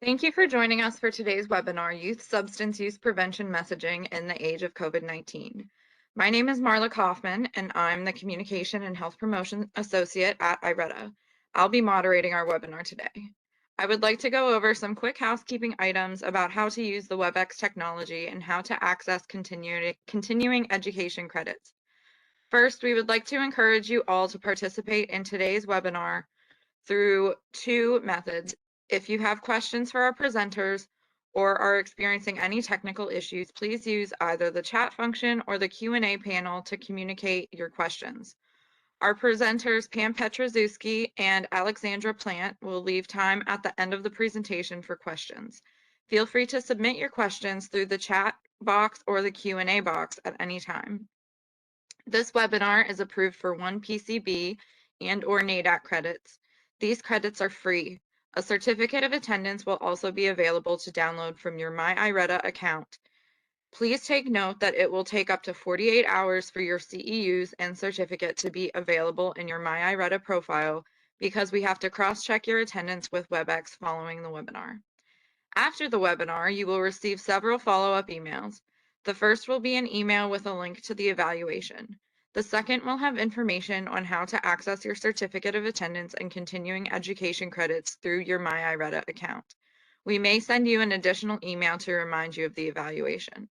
Thank you for joining us for today's webinar, Youth Substance Use Prevention Messaging in the Age of COVID-19. My name is Marla Kaufman, and I'm the Communication and Health Promotion Associate at IRETA. I'll be moderating our webinar today. I would like to go over some quick housekeeping items about how to use the WebEx technology and how to access continuing education credits. First, we would like to encourage you all to participate in today's webinar through two methods. If you have questions for our presenters or are experiencing any technical issues, please use either the chat function or the Q&A panel to communicate your questions. Our presenters, Pam Pietruszewski and Alexandra Plante, will leave time at the end of the presentation for questions. Feel free to submit your questions through the chat box or the Q&A box at any time. This webinar is approved for 1 PCB and/or NADAC credits. These credits are free. A certificate of attendance will also be available to download from your MyIRETA account. Please take note that it will take up to 48 hours for your CEUs and certificate to be available in your MyIRETA profile because we have to cross-check your attendance with WebEx following the webinar. After the webinar, you will receive several follow-up emails. The first will be an email with a link to the evaluation. The second will have information on how to access your certificate of attendance and continuing education credits through your MyIRETA account. We may send you an additional email to remind you of the evaluation.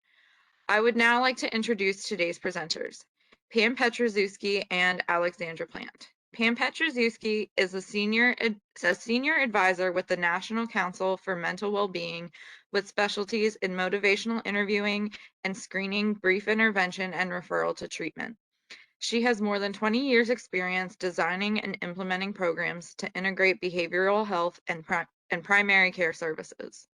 I would now like to introduce today's presenters, Pam Pietruszewski and Alexandra Plante. Pam Pietruszewski is a senior advisor with the National Council for Mental Wellbeing with specialties in motivational interviewing and screening, brief intervention, and referral to treatment. She has more than 20 years experience designing and implementing programs to integrate behavioral health and primary care services.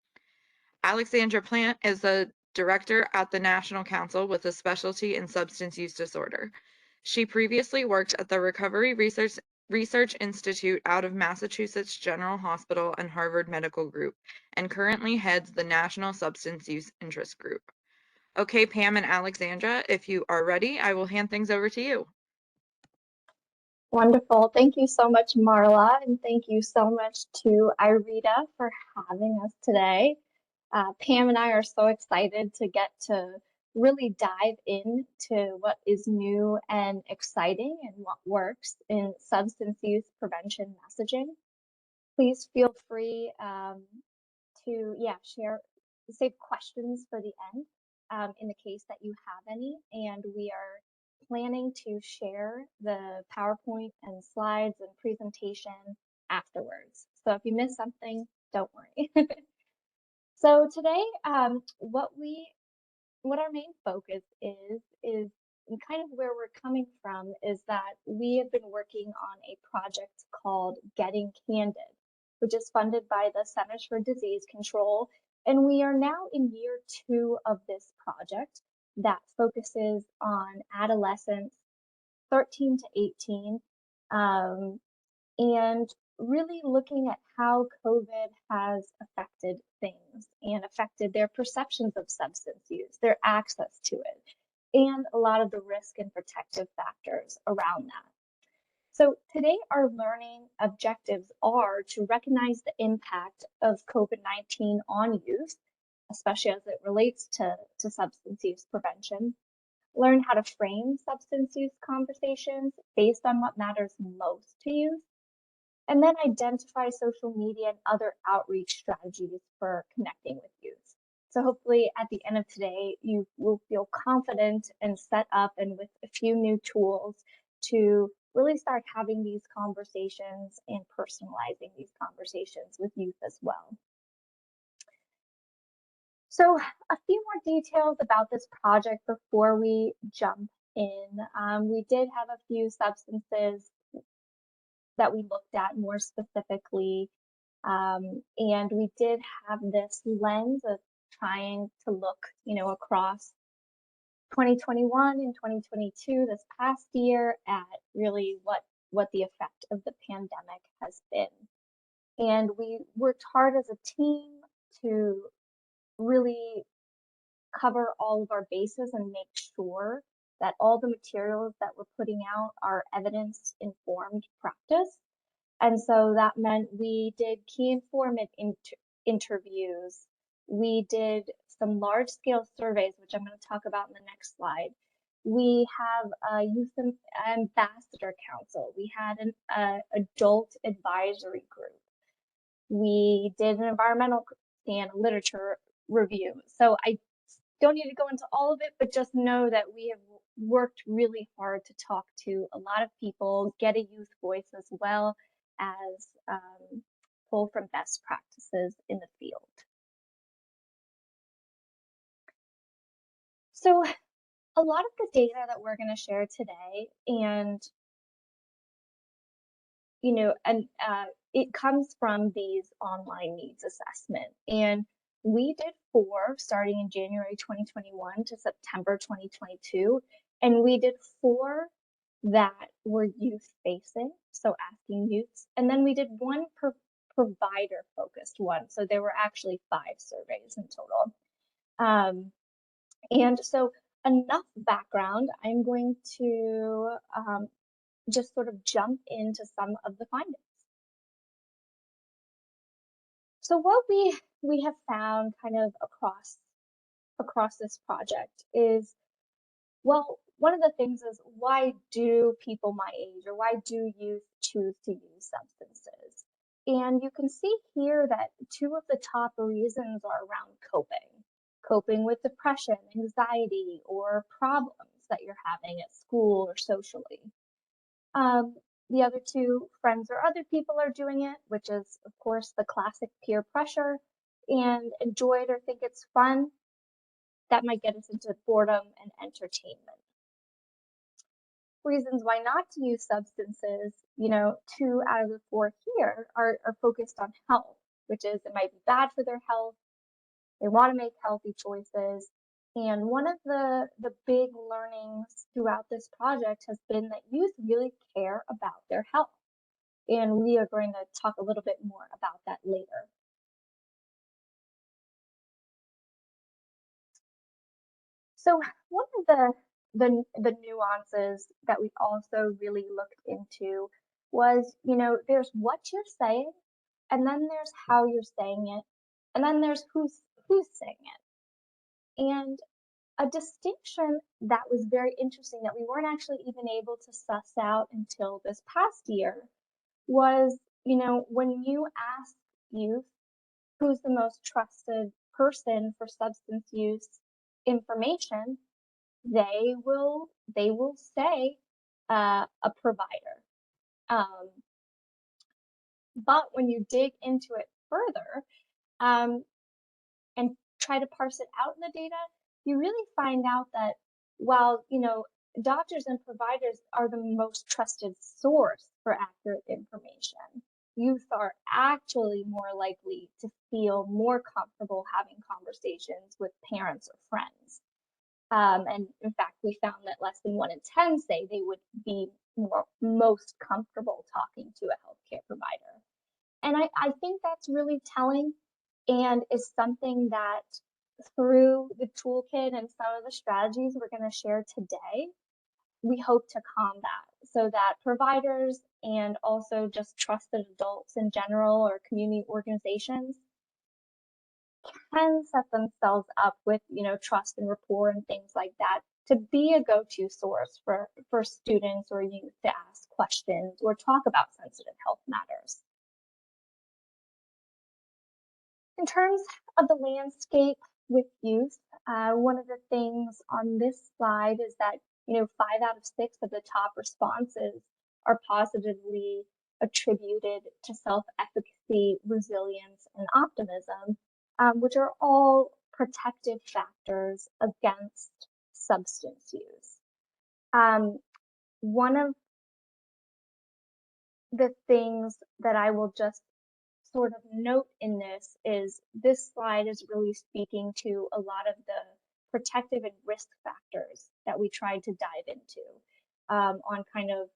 Alexandra Plante is a director at the National Council with a specialty in substance use disorder. She previously worked at the Recovery Research Institute out of Massachusetts General Hospital and Harvard Medical Group, and currently heads the National Substance Use Interest Group. Okay, Pam and Alexandra, if you are ready, I will hand things over to you. Wonderful. Thank you so much, Marla, and thank you so much to IRETA for having us today. Pam and I are so excited to get to really dive into what is new and exciting and what works in substance use prevention messaging. Please feel free to save questions for the end in the case that you have any, and we are planning to share the PowerPoint and slides and presentation afterwards. So if you miss something, don't worry. So today, what our main focus is and kind of where we're coming from is that we have been working on a project called Getting Candid, which is funded by the Centers for Disease Control. And we are now in year 2 of this project that focuses on adolescents 13 to 18 and really looking at how COVID has affected things and affected their perceptions of substance use, their access to it, and a lot of the risk and protective factors around that. So today our learning objectives are to recognize the impact of COVID-19 on youth, especially as it relates to substance use prevention, learn how to frame substance use conversations based on what matters most to youth, and then identify social media and other outreach strategies for connecting with youth. So hopefully at the end of today, you will feel confident and set up and with a few new tools to really start having these conversations and personalizing these conversations with youth as well. So a few more details about this project before we jump in. We did have a few substances that we looked at more specifically, and we did have this lens of trying to look, across 2021 and 2022, this past year, at really what the effect of the pandemic has been. And we worked hard as a team to really cover all of our bases and make sure that all the materials that we're putting out are evidence-informed practice. And so that meant we did key informant interviews. We did some large-scale surveys, which I'm going to talk about in the next slide. We have a youth ambassador council. We had an adult advisory group. We did an environmental and literature review. So I don't need to go into all of it, but just know that we have worked really hard to talk to a lot of people, get a youth voice, as well as pull from best practices in the field. So a lot of the data that we're going to share today, and it comes from these online needs assessment. And we did 4 starting in January 2021 to September 2022. And we did 4 that were youth facing, so asking youths. And then we did 1 provider focused one. So there were actually 5 surveys in total. And so enough background, I'm going to just sort of jump into some of the findings. So what we have found kind of across this project is, well, one of the things is, why do people my age, or why do youth choose to use substances? And you can see here that 2 of the top reasons are around coping with depression, anxiety, or problems that you're having at school or socially. The other 2, friends or other people are doing it, which is, of course, the classic peer pressure, and enjoy it or think it's fun. That might get us into boredom and entertainment. Reasons why not to use substances, 2 out of the 4 here are focused on health, which is it might be bad for their health. They want to make healthy choices. And one of the big learnings throughout this project has been that youth really care about their health. And we are going to talk a little bit more about that later. So one of the nuances that we also really looked into was, there's what you're saying, and then there's how you're saying it, and then there's who's saying it. And a distinction that was very interesting that we weren't actually even able to suss out until this past year was, when you ask youth who's the most trusted person for substance use information, they will say a provider. But when you dig into it further and try to parse it out in the data, you really find out that while doctors and providers are the most trusted source for accurate information, youth are actually more likely to feel more comfortable having conversations with parents or friends. And in fact, we found that less than 1 in 10 say they would be most comfortable talking to a healthcare provider. And I think that's really telling, and is something that through the toolkit and some of the strategies we're going to share today, we hope to combat, so that providers and also just trusted adults in general, or community organizations, can set themselves up with trust and rapport and things like that, to be a go-to source for students or youth to ask questions or talk about sensitive health matters. In terms of the landscape with youth, one of the things on this slide is that 5 out of 6 of the top responses are positively attributed to self-efficacy, resilience, and optimism, which are all protective factors against substance use. One of the things that I will just sort of note in this slide is really speaking to a lot of the protective and risk factors that we tried to dive into, on kind of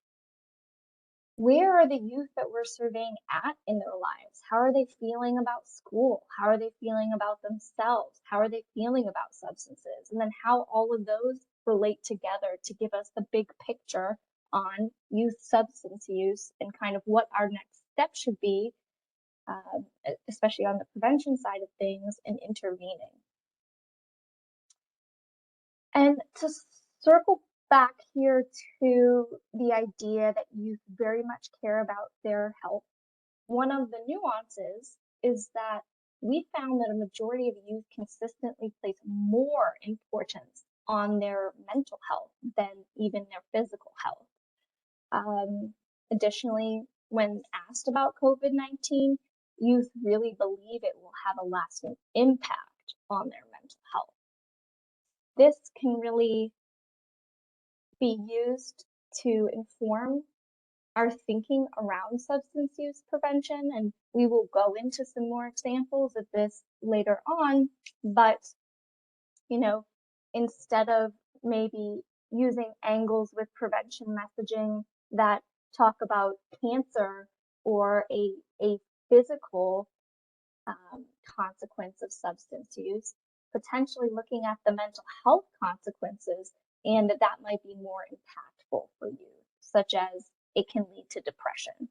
where are the youth that we're surveying at in their lives? How are they feeling about school? How are they feeling about themselves? How are they feeling about substances? And then how all of those relate together to give us the big picture on youth substance use and kind of what our next step should be especially on the prevention side of things, and intervening. And to circle back here to the idea that youth very much care about their health, one of the nuances is that we found that a majority of youth consistently place more importance on their mental health than even their physical health. Additionally, when asked about COVID-19, youth really believe it will have a lasting impact on their mental health. This can really be used to inform our thinking around substance use prevention, and we will go into some more examples of this later on. But, instead of maybe using angles with prevention messaging that talk about cancer or a physical consequence of substance use, potentially looking at the mental health consequences, and that might be more impactful for you, such as it can lead to depression.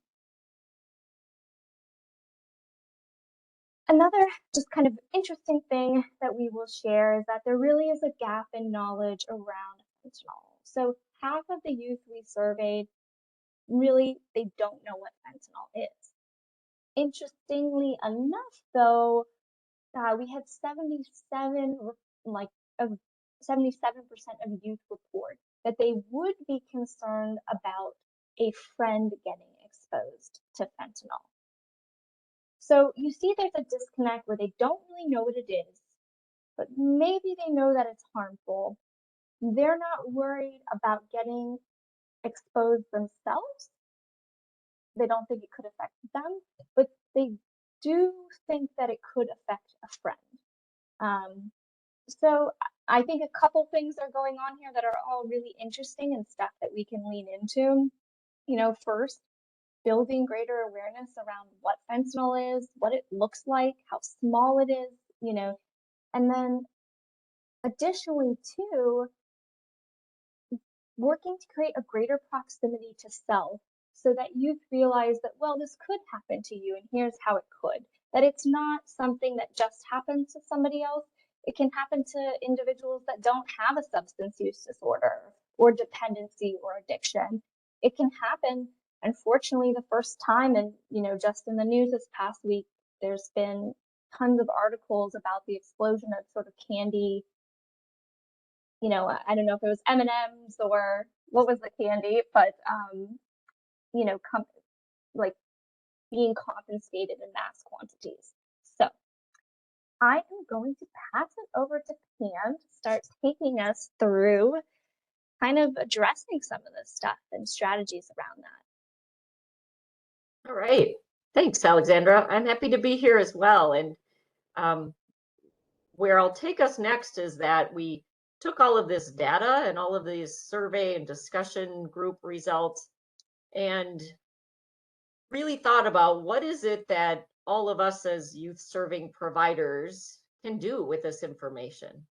Another just kind of interesting thing that we will share is that there really is a gap in knowledge around fentanyl. So half of the youth we surveyed, really, they don't know what fentanyl is. Interestingly enough, though, we had 77% of youth report that they would be concerned about a friend getting exposed to fentanyl. So you see there's a disconnect where they don't really know what it is, but maybe they know that it's harmful. They're not worried about getting exposed themselves. They don't think it could affect them, but they do think that it could affect a friend. So I think a couple things are going on here that are all really interesting and stuff that we can lean into. First, building greater awareness around what fentanyl is, what it looks like, how small it is, and then additionally too, working to create a greater proximity to self so that youth realize that, well, this could happen to you and here's how it could. That it's not something that just happens to somebody else. It can happen to individuals that don't have a substance use disorder or dependency or addiction. It can happen, unfortunately, the first time. And, just in the news this past week, there's been tons of articles about the explosion of sort of candy. I don't know if it was M&Ms or what was the candy, but, like being confiscated in mass quantities. So I am going to pass it over to Pam to start taking us through kind of addressing some of this stuff and strategies around that. All right. Thanks, Alexandra. I'm happy to be here as well. And where I'll take us next is that we took all of this data and all of these survey and discussion group results and really thought about what is it that all of us as youth serving providers can do with this information.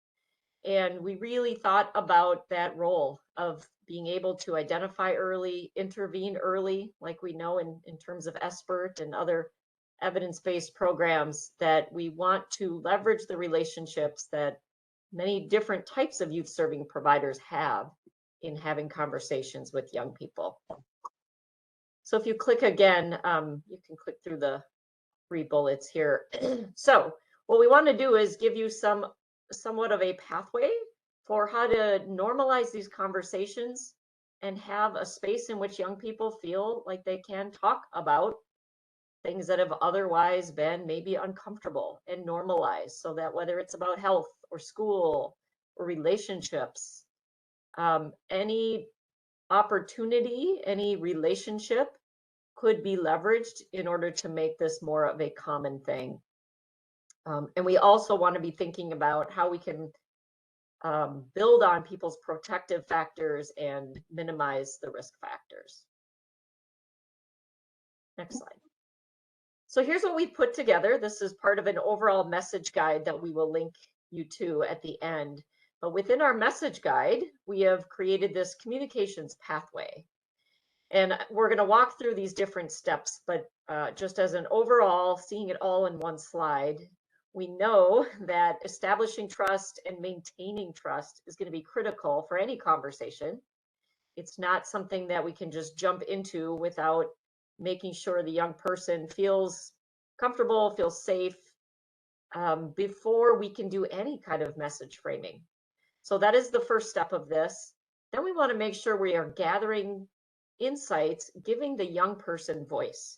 And we really thought about that role of being able to identify early, intervene early, like we know in terms of SBIRT and other evidence-based programs, that we want to leverage the relationships that many different types of youth serving providers have in having conversations with young people. So if you click again, you can click through the 3 bullets here. So what we want to do is give you somewhat of a pathway for how to normalize these conversations and have a space in which young people feel like they can talk about things that have otherwise been maybe uncomfortable and normalized, so that whether it's about health or school or relationships, any opportunity, any relationship could be leveraged in order to make this more of a common thing. And we also want to be thinking about how we can build on people's protective factors and minimize the risk factors. Next slide. So here's what we put together. This is part of an overall message guide that we will link you to at the end. But within our message guide, we have created this communications pathway. And we're going to walk through these different steps, but just as an overall, seeing it all in one slide, we know that establishing trust and maintaining trust is going to be critical for any conversation. It's not something that we can just jump into without making sure the young person feels comfortable, feels safe, before we can do any kind of message framing. So that is the first step of this. Then we want to make sure we are gathering insights, giving the young person voice.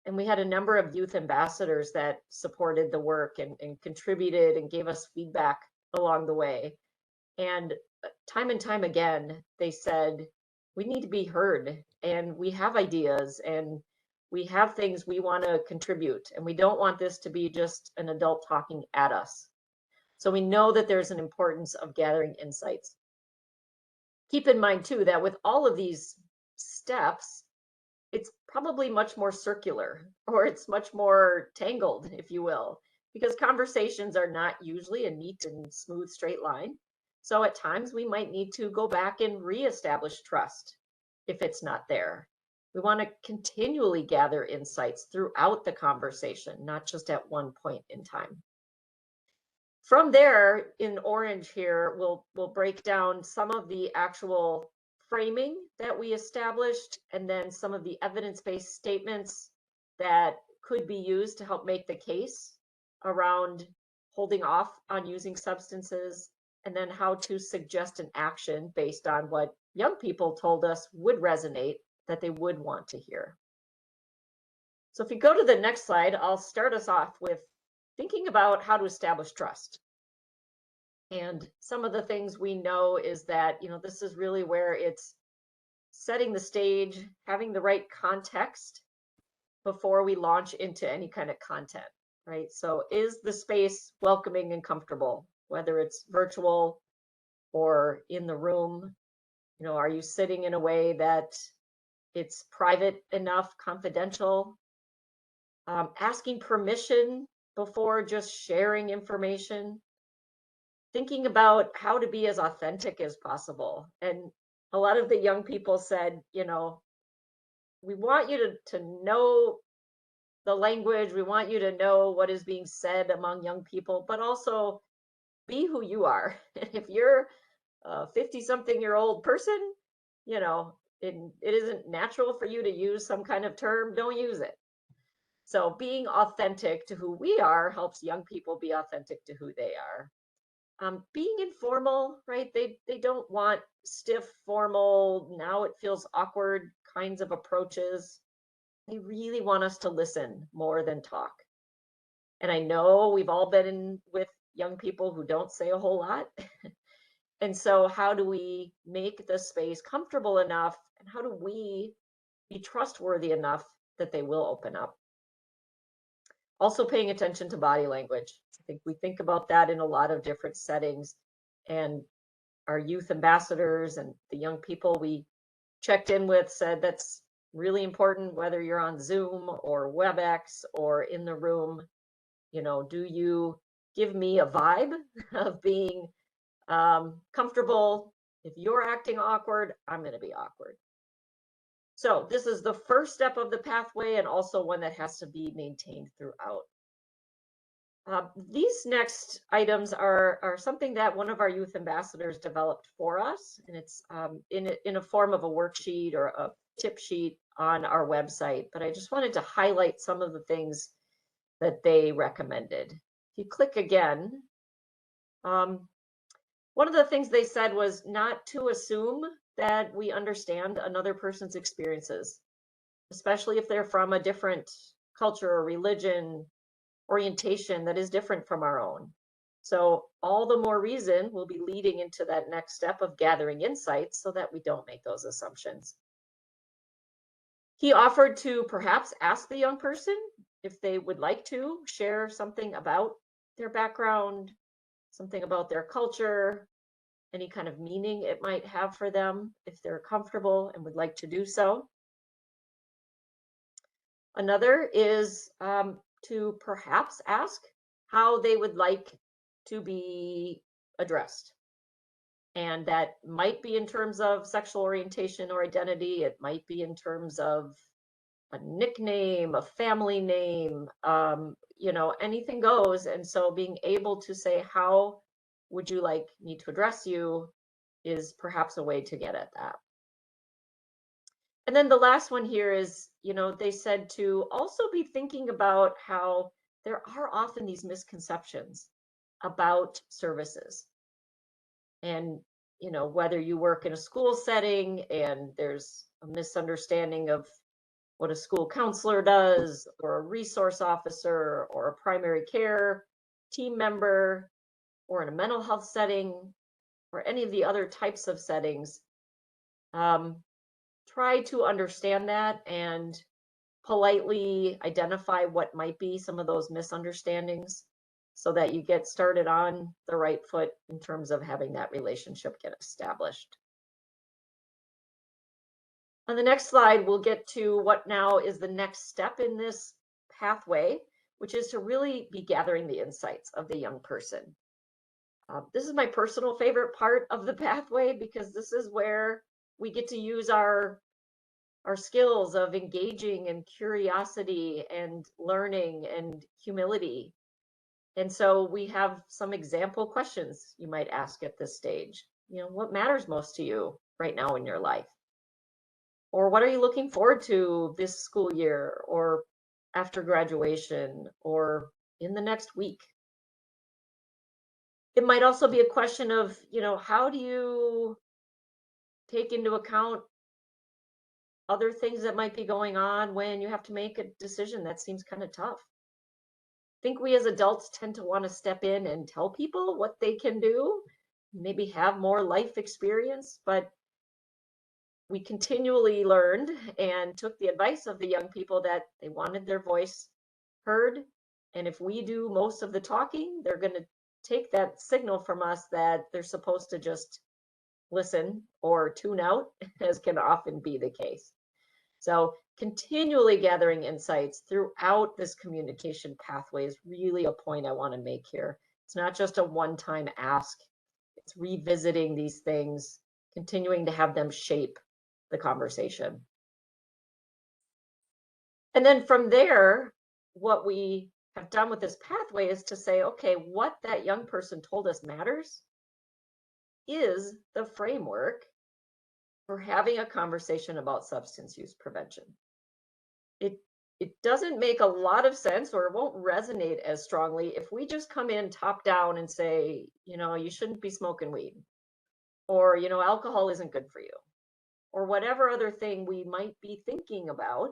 And we had a number of youth ambassadors that supported the work and contributed and gave us feedback along the way. And time again, they said, we need to be heard, and we have ideas, and we have things we want to contribute, and we don't want this to be just an adult talking at us. So we know that there's an importance of gathering insights. Keep in mind too, that with all of these steps, it's probably much more circular, or it's much more tangled, if you will, because conversations are not usually a neat and smooth straight line. So at times we might need to go back and reestablish trust if it's not there. We want to continually gather insights throughout the conversation, not just at one point in time. From there, in orange here, we'll break down some of the actual framing that we established, and then some of the evidence-based statements that could be used to help make the case around holding off on using substances, and then how to suggest an action based on what young people told us would resonate, that they would want to hear. So if you go to the next slide, I'll start us off with thinking about how to establish trust. And some of the things we know is that, this is really where it's setting the stage, having the right context before we launch into any kind of content, right? So is the space welcoming and comfortable, whether it's virtual or in the room? Are you sitting in a way that it's private enough, confidential? Asking permission before just sharing information. Thinking about how to be as authentic as possible. And a lot of the young people said, we want you to know the language, we want you to know what is being said among young people, but also be who you are. And if you're a 50-something-year-old person, it isn't natural for you to use some kind of term, don't use it. So being authentic to who we are helps young people be authentic to who they are. Being informal, right? They don't want stiff, formal, now it feels awkward kinds of approaches. They really want us to listen more than talk. And I know we've all been with young people who don't say a whole lot. And so how do we make the space comfortable enough, and how do we be trustworthy enough that they will open up? Also paying attention to body language. I think we think about that in a lot of different settings, and our youth ambassadors and the young people we checked in with said that's really important, whether you're on Zoom or WebEx or in the room. Do you give me a vibe of being comfortable? If you're acting awkward, I'm going to be awkward. So this is the first step of the pathway, and also one that has to be maintained throughout. These next items are something that one of our youth ambassadors developed for us, and it's in a form of a worksheet or a tip sheet on our website. But I just wanted to highlight some of the things that they recommended. If you click again, one of the things they said was not to assume that we understand another person's experiences, especially if they're from a different culture or religion, orientation that is different from our own. So all the more reason we'll be leading into that next step of gathering insights so that we don't make those assumptions. He offered to perhaps ask the young person if they would like to share something about their background, something about their culture, any kind of meaning it might have for them if they're comfortable and would like to do so. Another is to perhaps ask how they would like to be addressed. And that might be in terms of sexual orientation or identity. It might be in terms of a nickname, a family name, anything goes. And so being able to say, how would you like me to address you, is perhaps a way to get at that. And then the last one here is, they said to also be thinking about how there are often these misconceptions about services. And, whether you work in a school setting and there's a misunderstanding of what a school counselor does, or a resource officer, or a primary care team member, or in a mental health setting, or any of the other types of settings, try to understand that and politely identify what might be some of those misunderstandings, so that you get started on the right foot in terms of having that relationship get established. On the next slide, we'll get to what now is the next step in this pathway, which is to really be gathering the insights of the young person. This is my personal favorite part of the pathway, because this is where we get to use our skills of engaging and curiosity and learning and humility. And so we have some example questions you might ask at this stage. What matters most to you right now in your life? Or what are you looking forward to this school year, or after graduation, or in the next week? It might also be a question of, how do you take into account other things that might be going on when you have to make a decision that seems kind of tough? I think we as adults tend to want to step in and tell people what they can do, maybe have more life experience, but we continually learned and took the advice of the young people that they wanted their voice heard. And if we do most of the talking, they're going to take that signal from us that they're supposed to just listen or tune out, as can often be the case. So continually gathering insights throughout this communication pathway is really a point I want to make here. It's not just a one-time ask. It's revisiting these things, continuing to have them shape the conversation. And then from there, what we have done with this pathway is to say, okay, what that young person told us matters is the framework for having a conversation about substance use prevention. It doesn't make a lot of sense, or it won't resonate as strongly if we just come in top down and say, you shouldn't be smoking weed, or, alcohol isn't good for you, or whatever other thing we might be thinking about.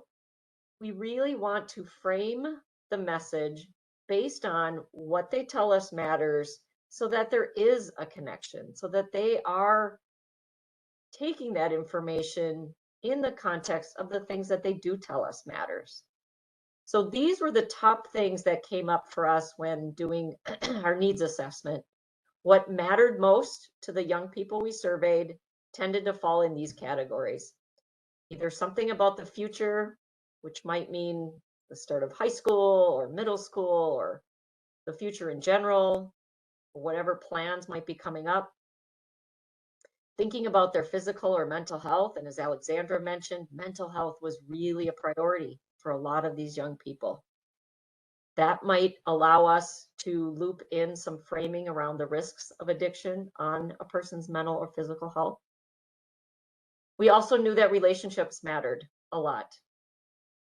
We really want to frame the message based on what they tell us matters, so that there is a connection, so that they are taking that information in the context of the things that they do tell us matters. So these were the top things that came up for us when doing our needs assessment. What mattered most to the young people we surveyed tended to fall in these categories. Either something about the future, which might mean the start of high school or middle school, or the future in general, or whatever plans might be coming up. Thinking about their physical or mental health, and as Alexandra mentioned, mental health was really a priority for a lot of these young people. That might allow us to loop in some framing around the risks of addiction on a person's mental or physical health. We also knew that relationships mattered a lot.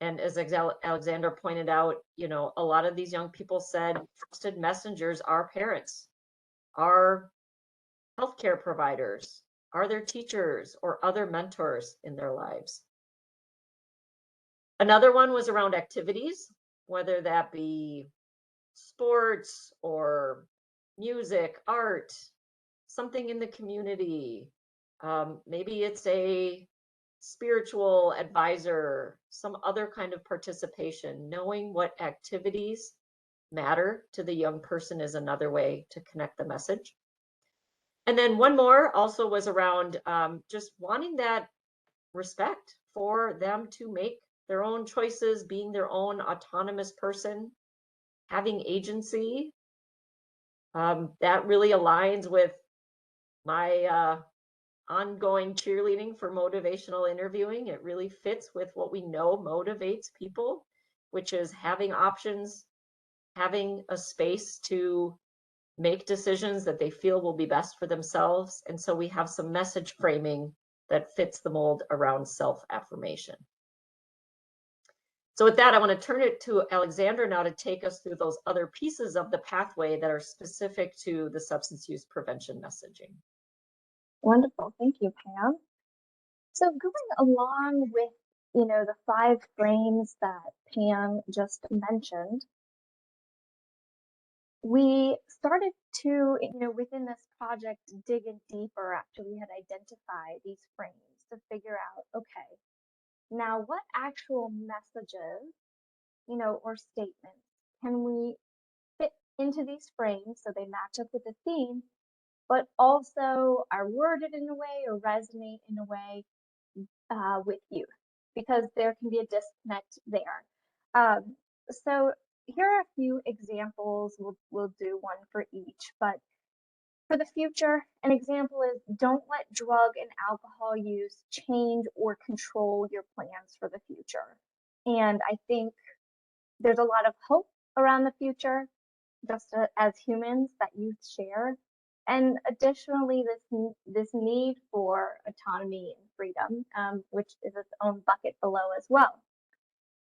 And as Alexandra pointed out, a lot of these young people said trusted messengers are parents, are healthcare providers, are their teachers, or other mentors in their lives. Another one was around activities, whether that be sports or music, art, something in the community. Maybe it's a spiritual advisor, some other kind of participation. Knowing what activities matter to the young person is another way to connect the message. And then one more also was around just wanting that respect for them to make their own choices, being their own autonomous person, having agency. That really aligns with my ongoing cheerleading for motivational interviewing. It really fits with what we know motivates people, which is having options, having a space to make decisions that they feel will be best for themselves. And so we have some message framing that fits the mold around self-affirmation. So with that, I want to turn it to Alexandra now to take us through those other pieces of the pathway that are specific to the substance use prevention messaging. Wonderful. Thank you, Pam. So going along with, the 5 frames that Pam just mentioned, we started to, within this project, dig in deeper after we had identified these frames to figure out, okay, now what actual messages, or statements can we fit into these frames so they match up with the theme, but also are worded in a way or resonate in a way with youth, because there can be a disconnect there. So here are a few examples. We'll do one for each, but for the future, an example is don't let drug and alcohol use change or control your plans for the future. And I think there's a lot of hope around the future, just as humans that youth share. And additionally, this need for autonomy and freedom, which is its own bucket below as well.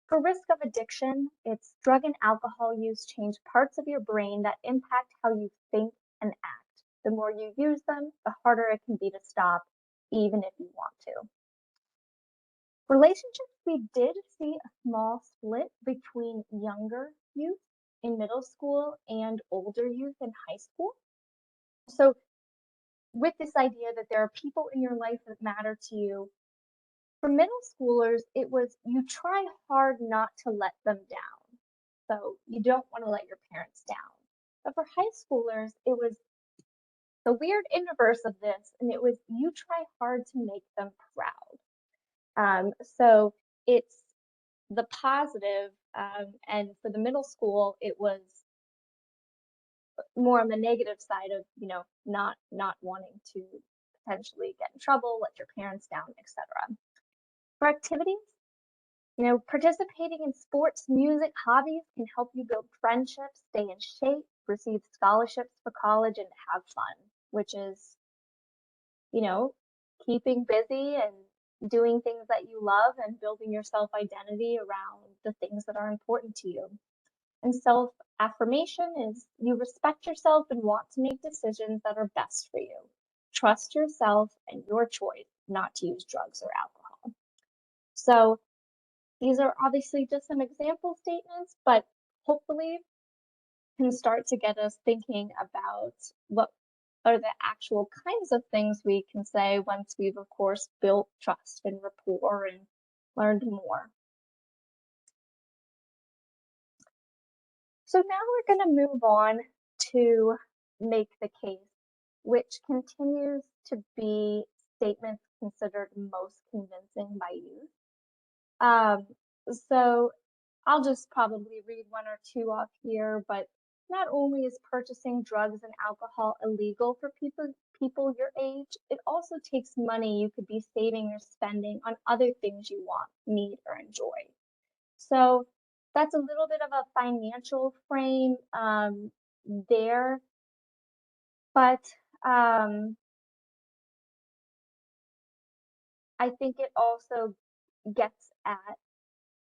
For risk of addiction, it's drug and alcohol use change parts of your brain that impact how you think and act. The more you use them, the harder it can be to stop, even if you want to. Relationships, we did see a small split between younger youth in middle school and older youth in high school. So with this idea that there are people in your life that matter to you, for middle schoolers, it was you try hard not to let them down. So you don't want to let your parents down. But for high schoolers, it was the weird inverse of this, and it was you try hard to make them proud. So it's the positive, and for the middle school, it was more on the negative side of, not wanting to potentially get in trouble, let your parents down, etc. For activities, participating in sports, music, hobbies can help you build friendships, stay in shape, receive scholarships for college, and have fun, which is, keeping busy and doing things that you love and building your self-identity around the things that are important to you. And self-affirmation is you respect yourself and want to make decisions that are best for you. Trust yourself and your choice not to use drugs or alcohol. So these are obviously just some example statements, but hopefully can start to get us thinking about what are the actual kinds of things we can say once we've, of course, built trust and rapport and learned more. So now we're going to move on to make the case, which continues to be statements considered most convincing by youth. So I'll just probably read one or two off here, but not only is purchasing drugs and alcohol illegal for people your age, it also takes money you could be saving or spending on other things you want, need, or enjoy. So that's a little bit of a financial frame there, but I think it also gets at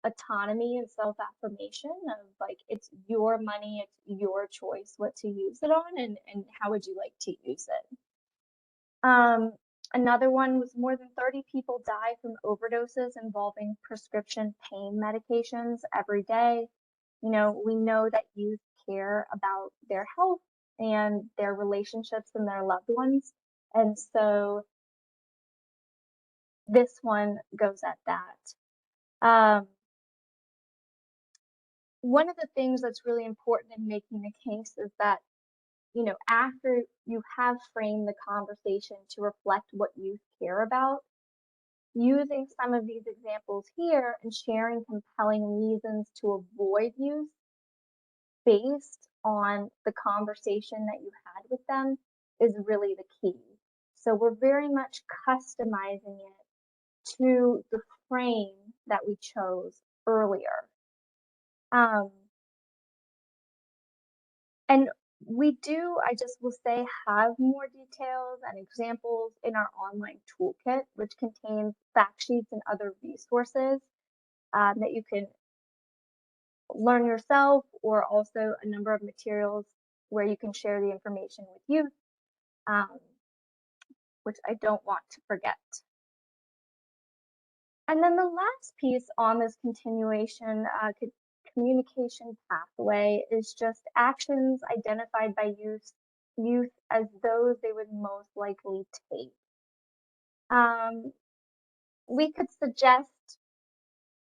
autonomy and self-affirmation of like, it's your money, it's your choice what to use it on, and how would you like to use it. Another one was more than 30 people die from overdoses involving prescription pain medications every day. We know that youth care about their health and their relationships and their loved ones. And so this one goes at that. One of the things that's really important in making the case is that, after you have framed the conversation to reflect what youth care about, using some of these examples here and sharing compelling reasons to avoid use based on the conversation that you had with them is really the key. So we're very much customizing it to the frame that we chose earlier. And we do, I just will say, have more details and examples in our online toolkit, which contains fact sheets and other resources that you can learn yourself, or also a number of materials where you can share the information with youth, which I don't want to forget. And then the last piece on this continuation communication pathway is just actions identified by youth as those they would most likely take. We could suggest,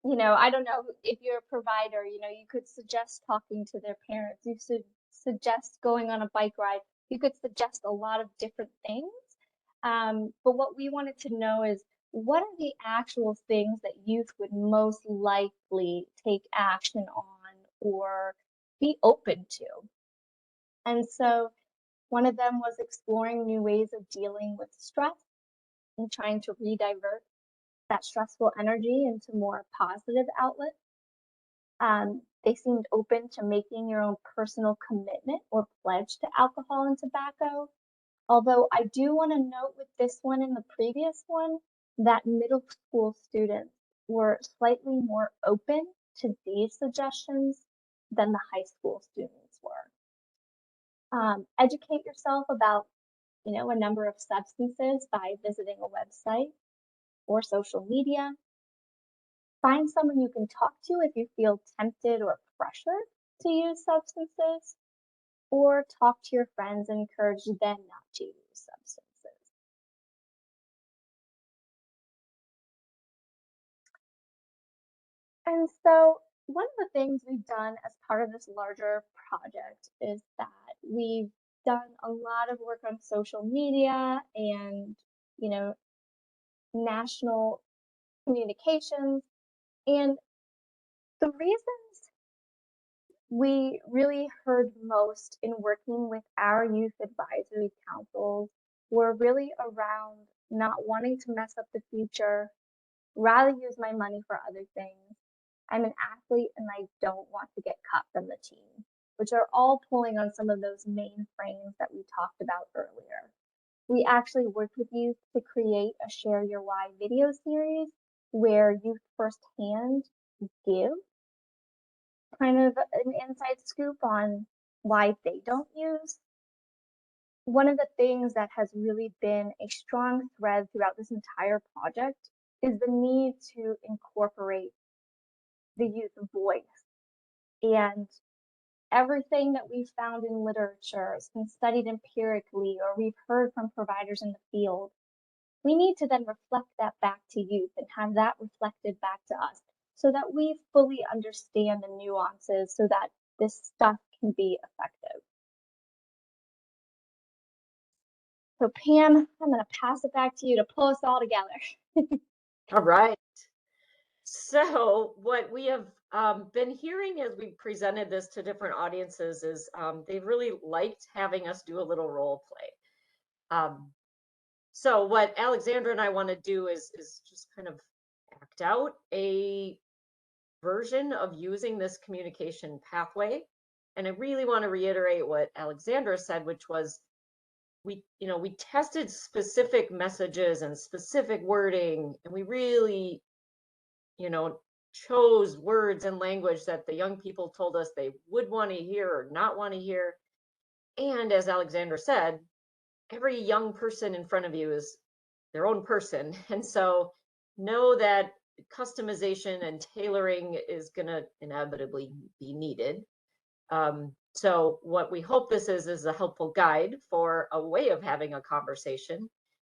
I don't know if you're a provider, you could suggest talking to their parents. You should suggest going on a bike ride. You could suggest a lot of different things. But what we wanted to know is, what are the actual things that youth would most likely take action on or be open to? And so one of them was exploring new ways of dealing with stress and trying to redivert that stressful energy into more positive outlets. They seemed open to making your own personal commitment or pledge to alcohol and tobacco. Although I do want to note with this one and the previous one that middle school students were slightly more open to these suggestions than the high school students were. Educate yourself about, a number of substances by visiting a website or social media. Find someone you can talk to if you feel tempted or pressured to use substances, or talk to your friends and encourage them not to use substances. And so one of the things we've done as part of this larger project is that we've done a lot of work on social media and, national communications. And the reasons we really heard most in working with our youth advisory councils were really around not wanting to mess up the future, rather use my money for other things. I'm an athlete and I don't want to get cut from the team, which are all pulling on some of those main frames that we talked about earlier. We actually worked with youth to create a Share Your Why video series where youth firsthand give kind of an inside scoop on why they don't use. One of the things that has really been a strong thread throughout this entire project is the need to incorporate the youth voice. And everything that we've found in literature has been studied empirically, or we've heard from providers in the field. We need to then reflect that back to youth and have that reflected back to us so that we fully understand the nuances so that this stuff can be effective. So Pam, I'm going to pass it back to you to pull us all together. All right. So what we have been hearing as we presented this to different audiences is they've really liked having us do a little role play. So what Alexandra and I want to do is just kind of act out a version of using this communication pathway. And I really want to reiterate what Alexandra said, which was we tested specific messages and specific wording, and we really, chose words and language that the young people told us they would want to hear or not want to hear. And as Alexandra said, every young person in front of you is their own person. And so know that customization and tailoring is going to inevitably be needed. So what we hope this is a helpful guide for a way of having a conversation,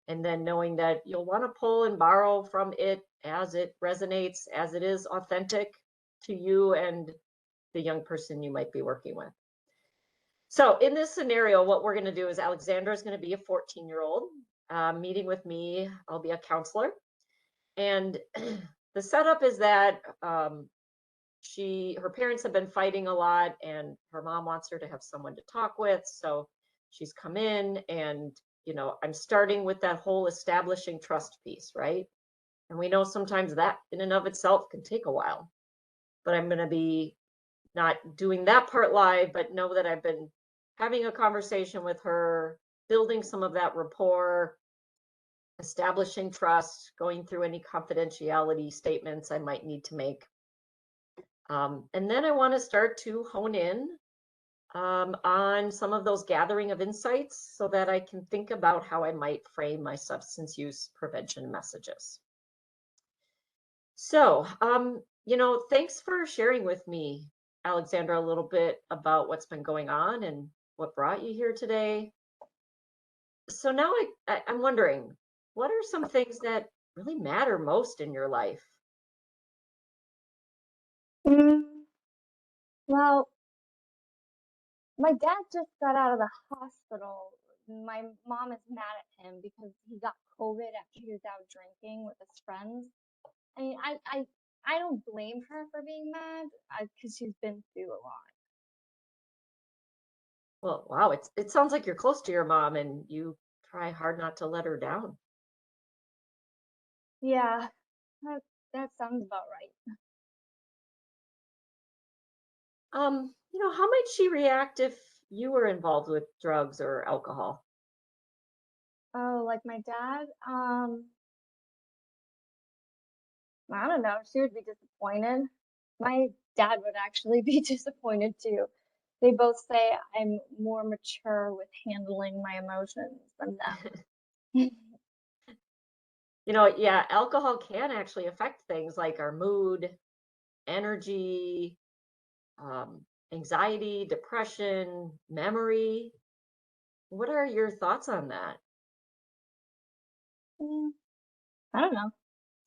and then knowing that you'll want to pull and borrow from it as it resonates, as it is authentic to you and the young person you might be working with. So in this scenario, what we're going to do is Alexandra is going to be a 14-year-old meeting with me. I'll be a counselor. And the setup is that her parents have been fighting a lot, and her mom wants her to have someone to talk with. So she's come in, and I'm starting with that whole establishing trust piece, right? And we know sometimes that in and of itself can take a while, but I'm going to be not doing that part live, but know that I've been having a conversation with her, building some of that rapport, establishing trust, going through any confidentiality statements I might need to make. And then I want to start to hone in on some of those gathering of insights so that I can think about how I might frame my substance use prevention messages. So, thanks for sharing with me, Alexandra, a little bit about what's been going on and what brought you here today. So now I'm wondering, what are some things that really matter most in your life? Well, my dad just got out of the hospital. My mom is mad at him because he got COVID after he was out drinking with his friends. I mean, I don't blame her for being mad because she's been through a lot. Well, wow, it sounds like you're close to your mom and you try hard not to let her down. Yeah, that sounds about right. How might she react if you were involved with drugs or alcohol? Oh, like my dad? I don't know. She would be disappointed. My dad would actually be disappointed too. They both say I'm more mature with handling my emotions than them. Yeah, alcohol can actually affect things like our mood, energy, anxiety, depression, memory. What are your thoughts on that? Mm, I don't know.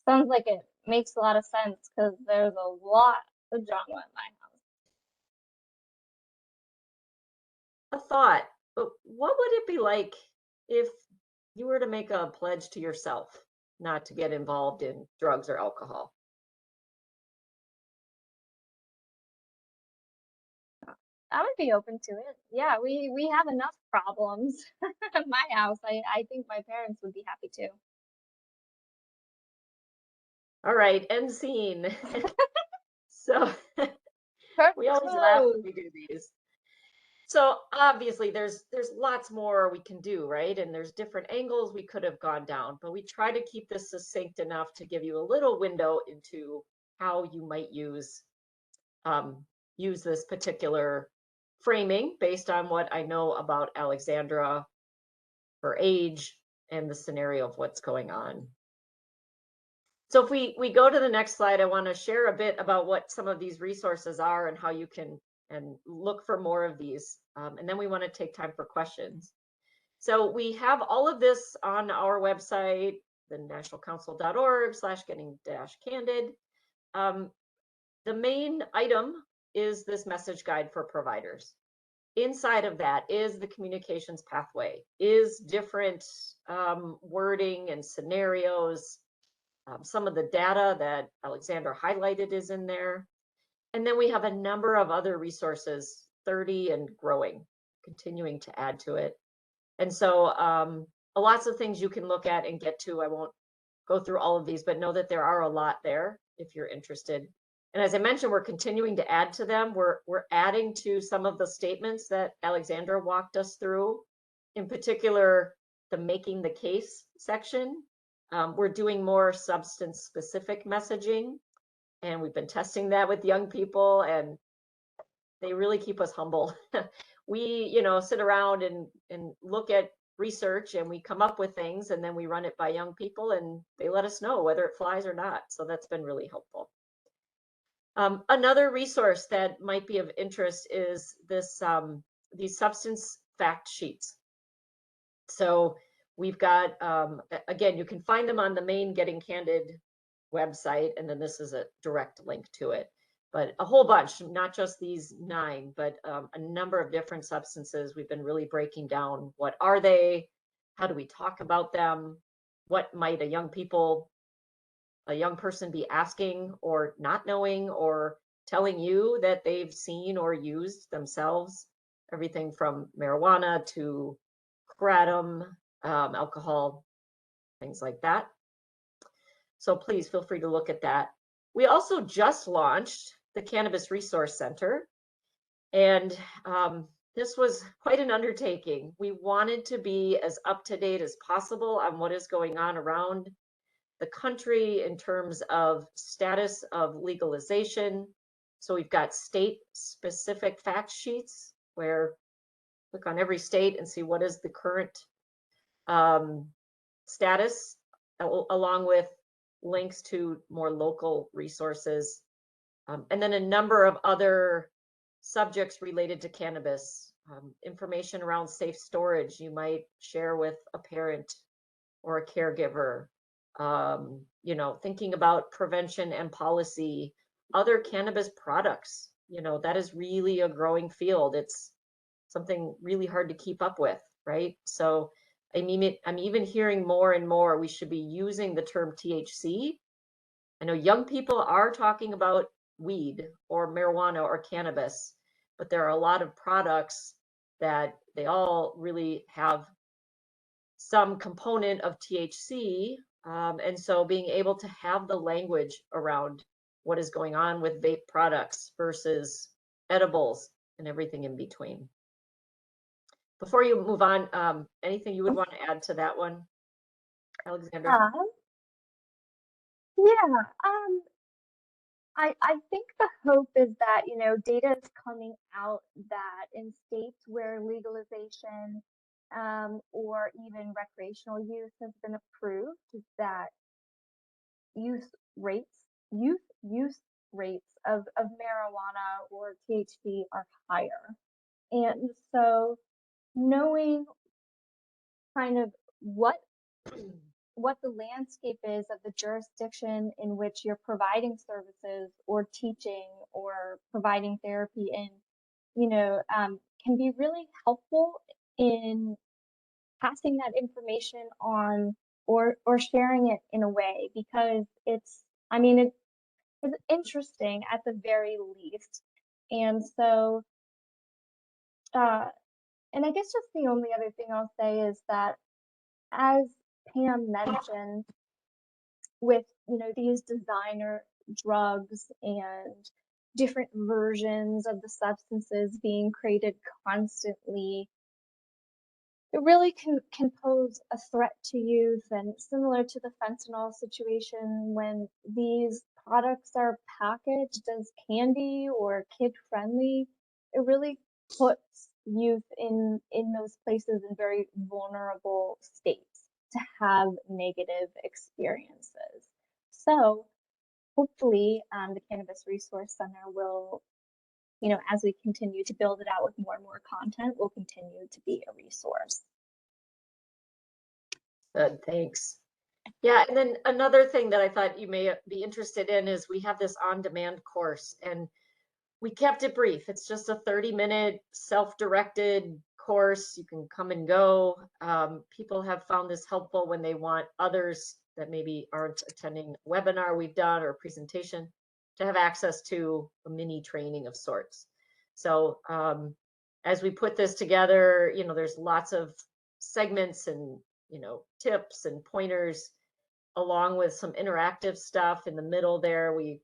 Sounds like it makes a lot of sense because there's a lot of drama in my house. A thought, but what would it be like if you were to make a pledge to yourself not to get involved in drugs or alcohol? I would be open to it. Yeah, we have enough problems in my house. I think my parents would be happy too. All right, end scene. So we Perfect always laugh when close. we do these. So obviously there's lots more we can do, right? And there's different angles we could have gone down, but we try to keep this succinct enough to give you a little window into how you might um, use this particular framing based on what I know about Alexandra, her age, and the scenario of what's going on. So if we go to the next slide, I want to share a bit about what some of these resources are and how you can and look for more of these. And then we want to take time for questions. So we have all of this on our website, the nationalcouncil.org/getting-candid. The main item is this message guide for providers. Inside of that is the communications pathway, is different wording and scenarios. Some of the data that Alexandra highlighted is in there. And then we have a number of other resources, 30 and growing, continuing to add to it. And so lots of things you can look at and get to. I won't go through all of these, but know that there are a lot there if you're interested. And as I mentioned, we're continuing to add to them. We're adding to some of the statements that Alexandra walked us through, in particular, the making the case section. We're doing more substance specific messaging, and we've been testing that with young people, and they really keep us humble. We, sit around and look at research and we come up with things and then we run it by young people and they let us know whether it flies or not. So that's been really helpful. Another resource that might be of interest is these substance fact sheets. So we've got, again, you can find them on the main Getting Candid website, and then this is a direct link to it. But a whole bunch, not just these 9, but a number of different substances. We've been really breaking down what are they, how do we talk about them, what might a young person be asking or not knowing or telling you that they've seen or used themselves. Everything from marijuana to kratom alcohol, things like that. So please feel free to look at that. We also just launched the Cannabis Resource Center, and this was quite an undertaking. We wanted to be as up to date as possible on what is going on around the country in terms of status of legalization. So we've got state specific fact sheets where click on every state and see what is the current status, along with links to more local resources. And then a number of other subjects related to cannabis, information around safe storage you might share with a parent or a caregiver, thinking about prevention and policy, other cannabis products, that is really a growing field. It's something really hard to keep up with, right? So I'm even hearing more and more we should be using the term THC. I know young people are talking about weed or marijuana or cannabis, but there are a lot of products that they all really have some component of THC. And so being able to have the language around what is going on with vape products versus edibles and everything in between. Before you move on, anything you would want to add to that one, Alexandra? Yeah, I think the hope is that, data is coming out that in states where legalization or even recreational use has been approved, that youth use rates of marijuana or THC are higher. And so knowing kind of what the landscape is of the jurisdiction in which you're providing services or teaching or providing therapy in, can be really helpful in passing that information on or sharing it in a way, because it's interesting at the very least. And so, and I guess just the only other thing I'll say is that, as Pam mentioned, with these designer drugs and different versions of the substances being created constantly, it really can pose a threat to youth. And similar to the fentanyl situation, when these products are packaged as candy or kid friendly, it really puts youth in those places in very vulnerable states to have negative experiences. So hopefully the Cannabis Resource Center will, as we continue to build it out with more and more content, will continue to be a resource. Good, thanks. Yeah, and then another thing that I thought you may be interested in is we have this on-demand course, and we kept it brief. It's just a 30-minute self-directed course. You can come and go. People have found this helpful when they want others that maybe aren't attending a webinar we've done or a presentation to have access to a mini training of sorts. So as we put this together, there's lots of segments and, tips and pointers, along with some interactive stuff in the middle there. We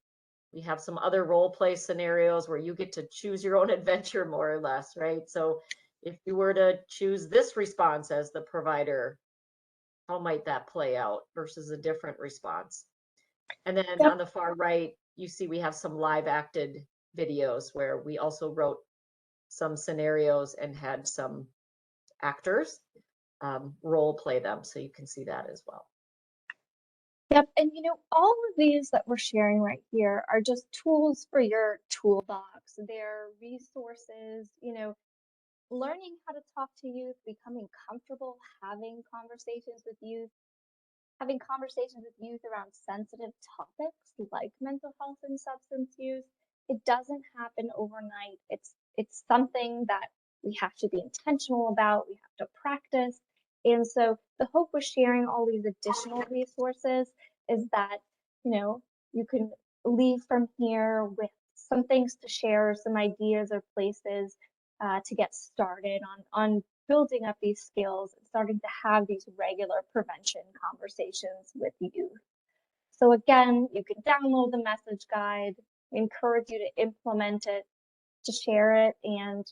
have some other role play scenarios where you get to choose your own adventure, more or less, right? So if you were to choose this response as the provider, how might that play out versus a different response? And then on the far right, you see we have some live acted videos where we also wrote some scenarios and had some actors role play them. So you can see that as well. Yep, and all of these that we're sharing right here are just tools for your toolbox. They're resources, learning how to talk to youth, becoming comfortable having conversations with youth around sensitive topics like mental health and substance use. It doesn't happen overnight. It's something that we have to be intentional about, we have to practice. And so the hope with sharing all these additional resources is that, you can leave from here with some things to share, some ideas or places to get started on building up these skills and starting to have these regular prevention conversations with youth. So again, you can download the message guide. We encourage you to implement it, to share it, and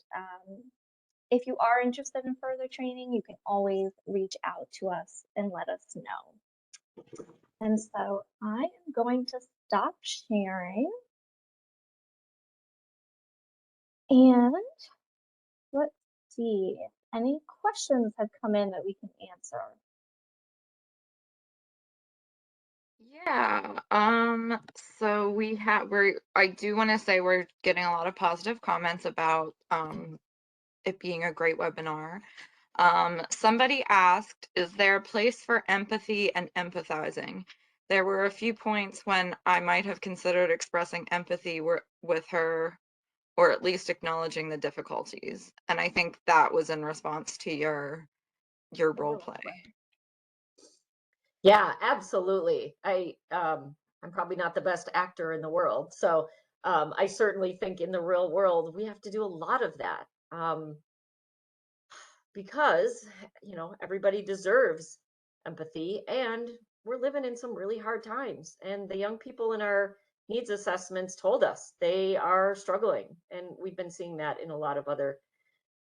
if you are interested in further training, you can always reach out to us and let us know. And so I am going to stop sharing. And let's see if any questions have come in that we can answer. Yeah, so I do want to say we're getting a lot of positive comments about it being a great webinar. Somebody asked, is there a place for empathy and empathizing? There were a few points when I might have considered expressing empathy with her, or at least acknowledging the difficulties. And I think that was in response to your role play. Yeah, absolutely. I'm probably not the best actor in the world, so I certainly think in the real world we have to do a lot of that, because everybody deserves empathy, and we're living in some really hard times. And the young people in our needs assessments told us they are struggling, and we've been seeing that in a lot of other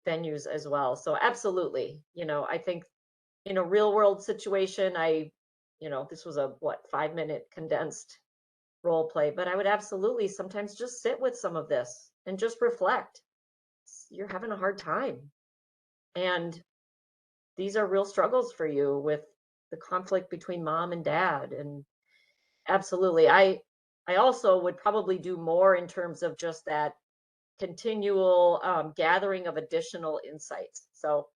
venues as well. So absolutely, I think in a real world situation, this was a 5-minute condensed role play, but I would absolutely sometimes just sit with some of this and just reflect. You're having a hard time, and these are real struggles for you with the conflict between mom and dad. And absolutely, I also would probably do more in terms of just that continual gathering of additional insights. So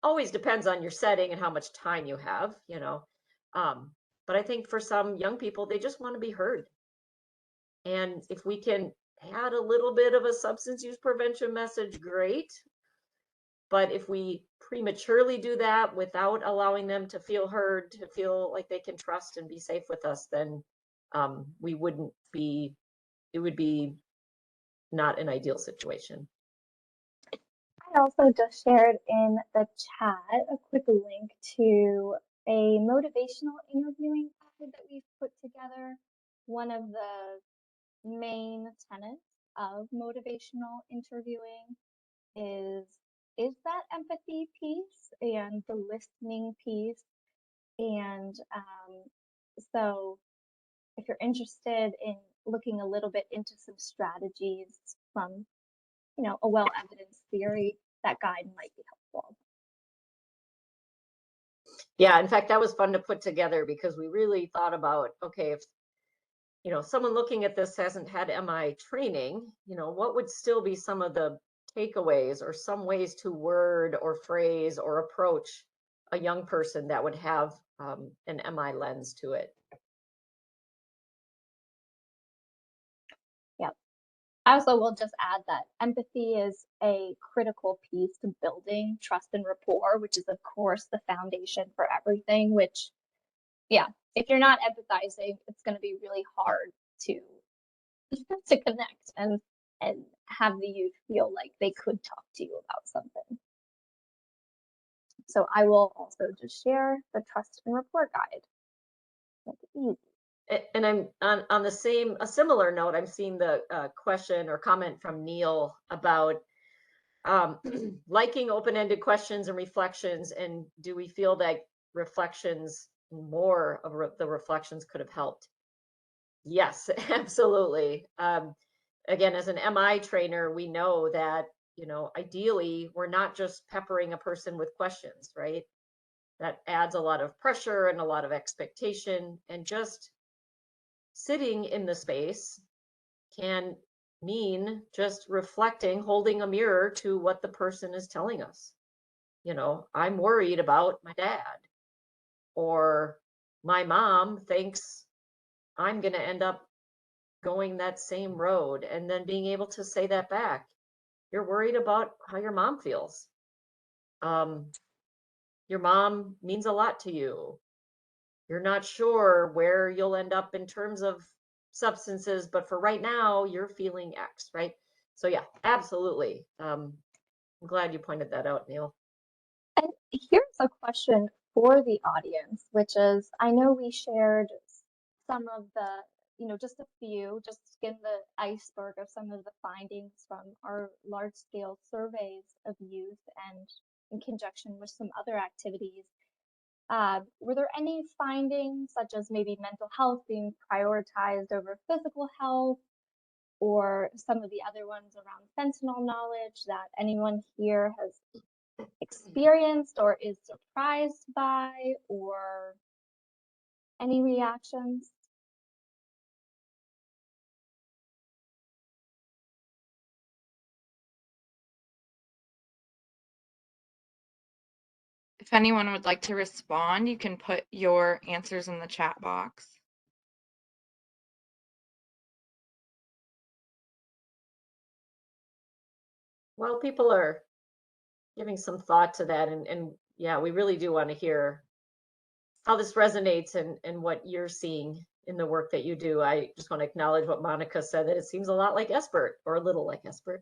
always depends on your setting and how much time you have, but I think for some young people, they just want to be heard. And if we can add a little bit of a substance use prevention message, great. But if we prematurely do that without allowing them to feel heard, to feel like they can trust and be safe with us, then it would be not an ideal situation. I also just shared in the chat a quick link to a motivational interviewing guide that we've put together. One of the main tenets of motivational interviewing is that empathy piece and the listening piece. And so if you're interested in looking a little bit into some strategies from, a well-evidenced theory, that guide might be helpful. Yeah, in fact, that was fun to put together because we really thought about, okay, if someone looking at this hasn't had MI training, what would still be some of the takeaways or some ways to word or phrase or approach a young person that would have an MI lens to it. Yeah. I also will just add that empathy is a critical piece to building trust and rapport, which is, of course, the foundation for everything, which, yeah, if you're not empathizing, it's going to be really hard to connect and have the youth feel like they could talk to you about something. So I will also just share the trust and rapport guide. Make it easy. And I'm on a similar note, I'm seeing the question or comment from Neil about liking open-ended questions and reflections. And do we feel that more of the reflections could have helped? Yes, absolutely. Again, as an MI trainer, we know that, ideally, we're not just peppering a person with questions, right? That adds a lot of pressure and a lot of expectation, and just sitting in the space can mean just reflecting, holding a mirror to what the person is telling us. I'm worried about my dad, or my mom thinks I'm going to end up going that same road, and then being able to say that back. You're worried about how your mom feels. Your mom means a lot to you. You're not sure where you'll end up in terms of substances, but for right now, you're feeling X, right? So yeah, absolutely. I'm glad you pointed that out, Neil. And here's a question for the audience, which is, I know we shared some of the, just a few, just skim the iceberg of some of the findings from our large scale surveys of youth and in conjunction with some other activities. Were there any findings, such as maybe mental health being prioritized over physical health, or some of the other ones around fentanyl knowledge that anyone here has experienced or is surprised by, or any reactions? If anyone would like to respond, you can put your answers in the chat box. Well, people are giving some thought to that, and yeah, we really do want to hear how this resonates and what you're seeing in the work that you do. I just want to acknowledge what Monica said, that it seems a lot like Espert, or a little like Espert.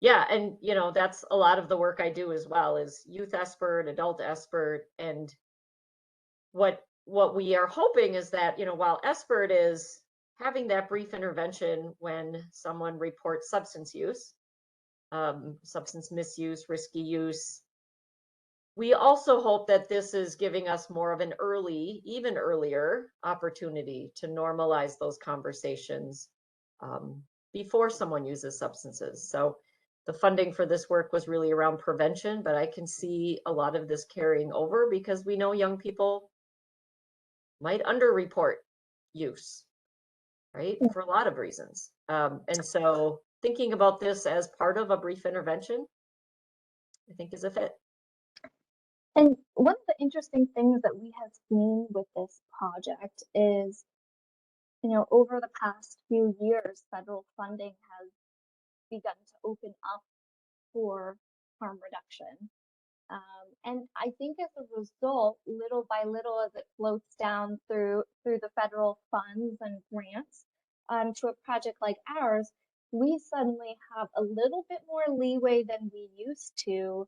Yeah, and that's a lot of the work I do as well, is youth Espert, adult Espert, and what we are hoping is that, while Espert is having that brief intervention when someone reports substance use, substance misuse, risky use, we also hope that this is giving us more of an even earlier opportunity to normalize those conversations before someone uses substances. So the funding for this work was really around prevention, but I can see a lot of this carrying over because we know young people might underreport use, right? For a lot of reasons. And so thinking about this as part of a brief intervention, I think is a fit. And one of the interesting things that we have seen with this project is, over the past few years, federal funding has begun to open up for harm reduction. And I think as a result, little by little, as it floats down through the federal funds and grants to a project like ours, we suddenly have a little bit more leeway than we used to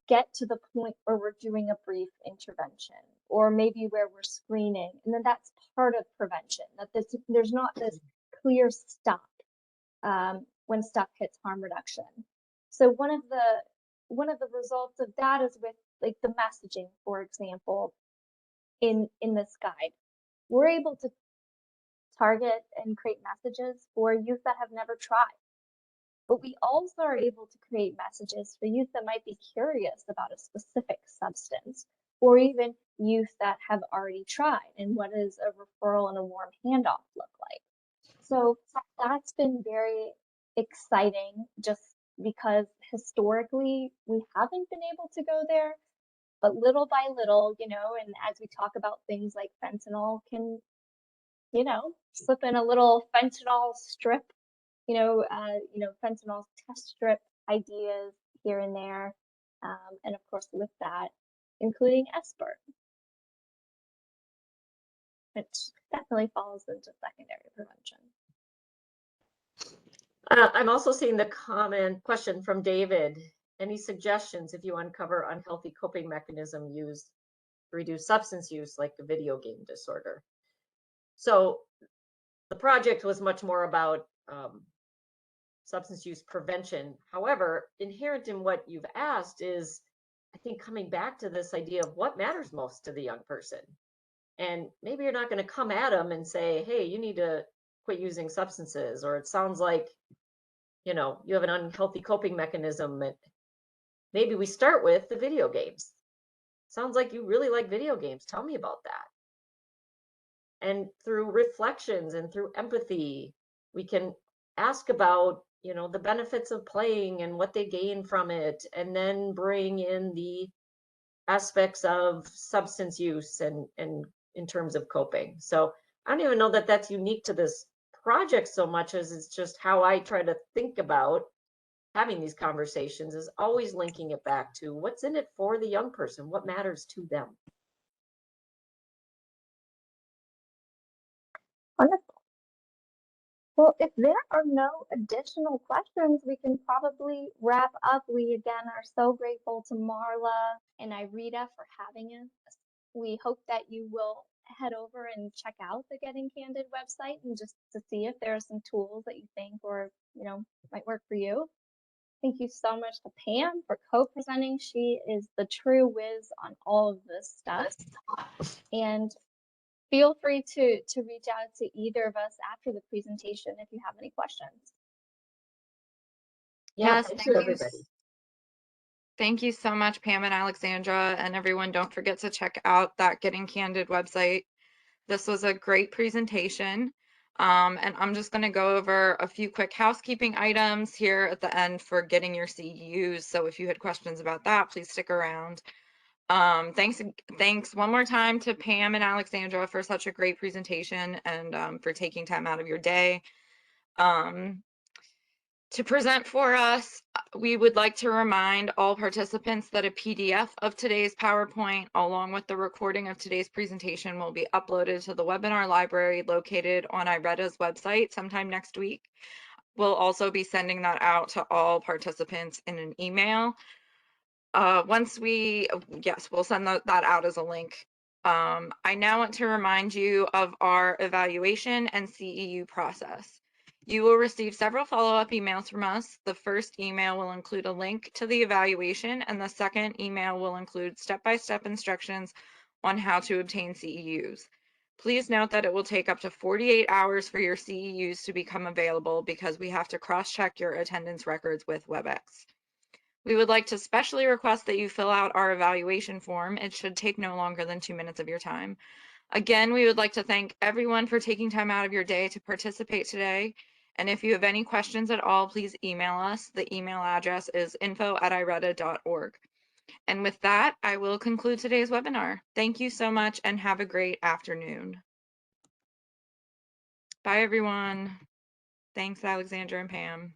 get to the point where we're doing a brief intervention, or maybe where we're screening, and then that's part of prevention. That there's not this clear stop when stuff hits harm reduction. So one of the results of that is with like the messaging, for example, in this guide, we're able to target and create messages for youth that have never tried. But we also are able to create messages for youth that might be curious about a specific substance, or even youth that have already tried, and what does a referral and a warm handoff look like. So that's been very exciting, just because historically we haven't been able to go there, but little by little, and as we talk about things like fentanyl, can, slip in a little fentanyl strip, fentanyl test strip ideas here and there, and of course with that, including Espert, which definitely falls into secondary prevention. I'm also seeing the question from David. Any suggestions if you uncover unhealthy coping mechanism used to reduce substance use, like a video game disorder? So the project was much more about substance use prevention. However, inherent in what you've asked is, I think, coming back to this idea of what matters most to the young person. And maybe you're not going to come at them and say, hey, you need to quit using substances, or it sounds like, you have an unhealthy coping mechanism. And maybe we start with the video games. Sounds like you really like video games. Tell me about that. And through reflections and through empathy, we can ask about, the benefits of playing and what they gain from it, and then bring in the aspects of substance use and in terms of coping. So I don't even know that that's unique to this project so much as it's just how I try to think about having these conversations, is always linking it back to what's in it for the young person, what matters to them. Wonderful. Well, if there are no additional questions, we can probably wrap up. We again are so grateful to Marla and Irita for having us. We hope that you will head over and check out the Getting Candid website and just to see if there are some tools that you think or, might work for you. Thank you so much to Pam for co-presenting. She is the true whiz on all of this stuff. And feel free to reach out to either of us after the presentation if you have any questions. Yeah, Yes, thank thank you, you. everybody. Thank you so much, Pam and Alexandra, and everyone. Don't forget to check out that Getting Candid website. This was a great presentation. And I'm just going to go over a few quick housekeeping items here at the end for getting your CEUs. So if you had questions about that, please stick around. Thanks one more time to Pam and Alexandra for such a great presentation and for taking time out of your day. To present for us, we would like to remind all participants that a PDF of today's PowerPoint, along with the recording of today's presentation, will be uploaded to the webinar library located on IREDA's website sometime next week. We'll also be sending that out to all participants in an email. We'll send that out as a link. I now want to remind you of our evaluation and CEU process. You will receive several follow-up emails from us. The first email will include a link to the evaluation, and the second email will include step-by-step instructions on how to obtain CEUs. Please note that it will take up to 48 hours for your CEUs to become available because we have to cross-check your attendance records with WebEx. We would like to specially request that you fill out our evaluation form. It should take no longer than 2 minutes of your time. Again, we would like to thank everyone for taking time out of your day to participate today. And if you have any questions at all, please email us. The email address is info@ireda.org. And with that, I will conclude today's webinar. Thank you so much and have a great afternoon. Bye, everyone. Thanks, Alexandra and Pam.